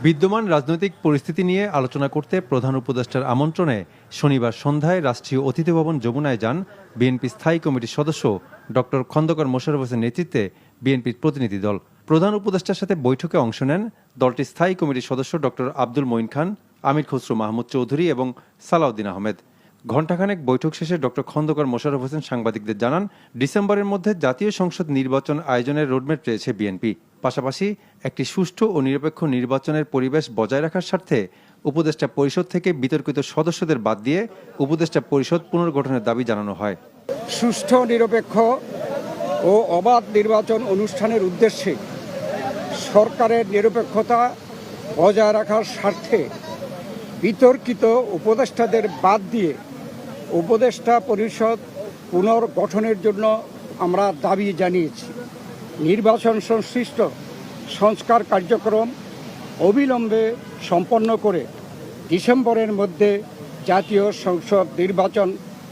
বিদ্যমান রাজনৈতিক পরিস্থিতি নিয়ে আলোচনা করতে প্রধান উপদেষ্টার আমন্ত্রণে শনিবার সন্ধ্যায় রাষ্ট্রীয় অতিথি ভবন যমুনায় যান বিএনপি স্থায়ী কমিটির সদস্য ডক্টর খন্দকার মোশাররফ হোসেনের নেতৃত্বে বিএনপির প্রতিনিধি দল। প্রধান উপদেষ্টার সাথে বৈঠকে অংশ নেন দলটির স্থায়ী কমিটির সদস্য ডক্টর আব্দুল মঈন খান, আমির খসরু মাহমুদ চৌধুরী এবং সালাউদ্দিন আহমেদ। ঘণ্টাখানেক বৈঠক শেষে ডক্টর খন্দকার মোশাররফ হোসেন সাংবাদিকদের জানান, ডিসেম্বরের মধ্যে জাতীয় সংসদ নির্বাচন আয়োজনের রোডম্যাপ চেয়েছে বিএনপি। পাশাপাশি একটি সুষ্ঠু ও নিরপেক্ষ নির্বাচনের পরিবেশ বজায় রাখার স্বার্থে উপদেষ্টা পরিষদ থেকে বিতর্কিত সদস্যদের বাদ দিয়ে উপদেষ্টা পরিষদ পুনর্গঠনের দাবি জানানো হয়। সুষ্ঠু, নিরপেক্ষ ও অবাধ নির্বাচন অনুষ্ঠানের উদ্দেশ্যে সরকারের নিরপেক্ষতা বজায় রাখার স্বার্থে বিতর্কিত উপদেষ্টাদের বাদ দিয়ে উপদেষ্টা পরিষদ পুনর্গঠনের জন্য আমরা দাবি জানিয়েছি। নির্বাচন সংশ্লিষ্ট সংস্কার কার্যক্রম অবিলম্বে সম্পন্ন করে ডিসেম্বরের মধ্যে জাতীয় সংসদ নির্বাচন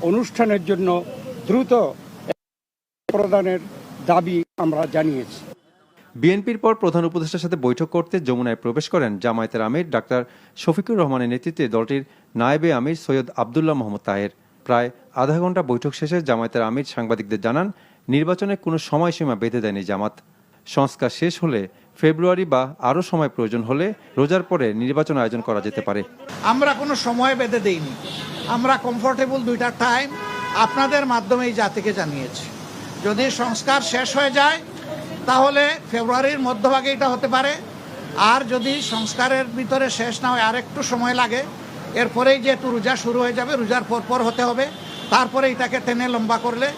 অনুষ্ঠানের জন্য দ্রুত প্রদানের দাবি আমরা জানিয়েছি। বিএনপির পর প্রধান উপদেষ্টার সাথে বৈঠক করতে যমুনায় প্রবেশ করেন জামায়াতের আমির ডাক্তার শফিকুর রহমানের নেতৃত্বে দলটির নায়েবে আমির সৈয়দ আবদুল্লাহ মোহাম্মদ তাহের। প্রায় আধা ঘন্টা বৈঠক শেষে জামায়াতের আমির সাংবাদিকদের জানান, নির্বাচনে কোনো সময়সীমা বেঁধে দেয়নি জামাত। সংস্কার শেষ হলে ফেব্রুয়ারি বা আরও সময় প্রয়োজন হলে রোজার পরে নির্বাচন আয়োজন করা যেতে পারে। আমরা কোনো সময় বেঁধে দেইনি, আমরা কমফোর্টেবল দুইটা টাইম আপনাদের মাধ্যমে এই জাতিকে জানিয়েছি। যদি সংস্কার শেষ হয়ে যায় তাহলে ফেব্রুয়ারির মধ্যভাগে এটা হতে পারে, আর যদি সংস্কারের ভিতরে শেষ না হয় আর একটু সময় লাগে, এরপরেই যেহেতু রোজা শুরু হয়ে যাবে, রোজার পর হতে হবে, তারপরে এটাকে টেনে লম্বা করলে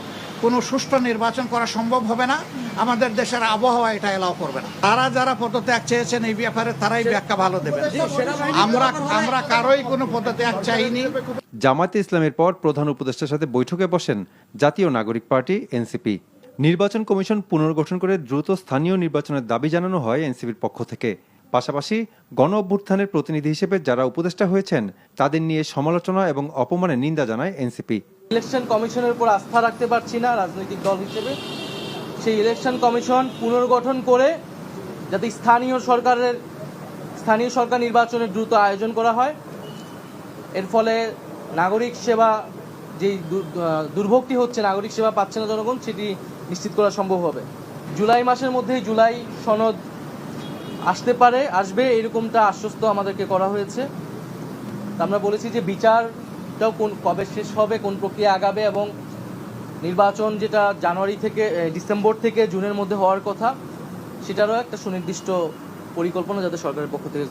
কোনো সুষ্ঠু নির্বাচন করা সম্ভব হবে না। আমাদের দেশের আবহাওয়া এটা এলাও করবে না। তারা যারা পদত্যাগ চেয়েছেন এই ব্যাপারে তারাই ব্যাখ্যা ভালো দেবেন। আমরা কারোই কোনো পদত্যাগ চাইনি। জামায়াতে ইসলামের পর প্রধান উপদেষ্টার সাথে বৈঠকে বসেন জাতীয় নাগরিক পার্টি এনসিপি। নির্বাচন কমিশন পুনর্গঠন করে দ্রুত স্থানীয় নির্বাচনের দাবি জানানো হয় এনসিপির পক্ষ থেকে। পাশাপাশি গণ অভ্যুত্থানের প্রতিনিধি হিসেবে যারা উপদেষ্টা হয়েছেন তাদের নিয়ে সমালোচনা এবং অপমানের নিন্দা জানায় এনসিপি। ইলেকশন কমিশনের উপর আস্থা রাখতে পারছি না রাজনৈতিক দল হিসেবে। সেই ইলেকশন কমিশন পুনর্গঠন করে যাতে স্থানীয় সরকার নির্বাচনের দ্রুত আয়োজন করা হয়, এর ফলে নাগরিক সেবা যেই দুর্ভোগটি হচ্ছে, নাগরিক সেবা পাচ্ছে না জনগণ, সেটি নিশ্চিত করা সম্ভব হবে। জুলাই মাসের মধ্যেই জুলাই সনদ আসবে এরকমটা আশ্বস্ত আমাদেরকে করা হয়েছে। আমরা বলেছি যে বিচারটাও কবে শেষ হবে, কোন প্রক্রিয়া আগাবে, এবং নির্বাচন যেটা জানুয়ারি থেকে ডিসেম্বর থেকে জুনের মধ্যে হওয়ার কথা, সেটারও একটা সুনির্দিষ্ট পরিকল্পনা যাতে সরকারের পক্ষ থেকে